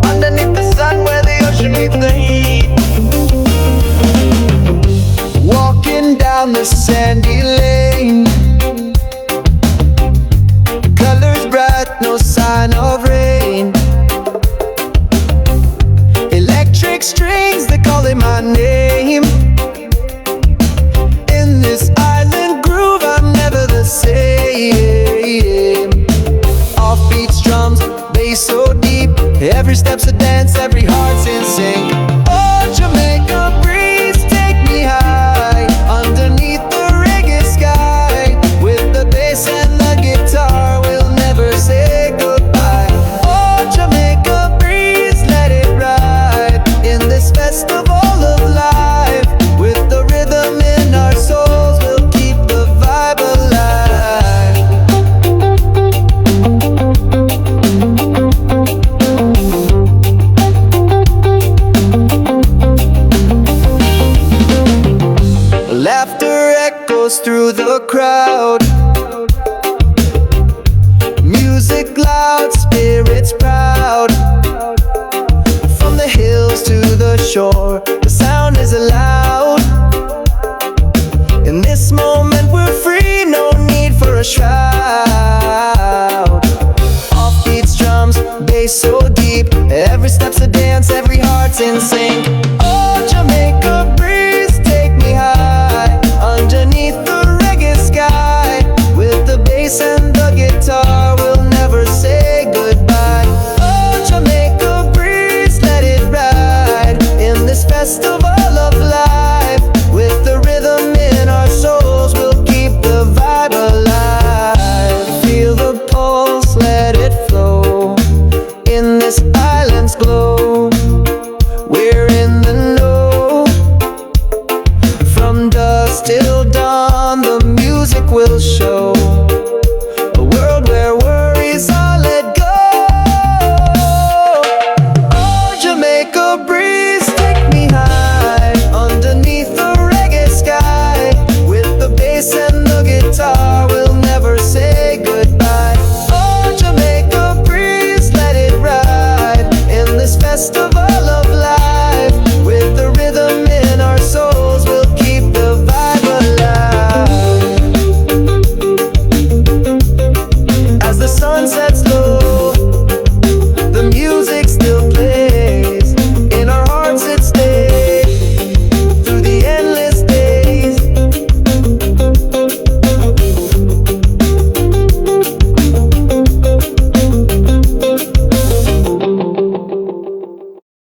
underneath the sun where the ocean meets the heat. Walking down the sandy lane, colors bright, no sign of rain. Electric strings, they're calling my name. In this island groove, I'm never the same. Offbeat drums, bass so deep, every step's a dance, every heart's in sync. Oh, Jamaica breeze, take me high, underneath the reggae sky. With the bass and the guitar, we'll never say goodbye. Oh, Jamaica breeze, let it ride in this festival of life. With the rhythm in our souls, we'll keep the vibe alive. Laughter echoes through the crowd, music loud, spirits proud. From the hills to the shore, the sound is loud. In this moment we're free, no need for a shroud. Offbeats, drums, bass so deep, every step's a dance, every heart's in sync.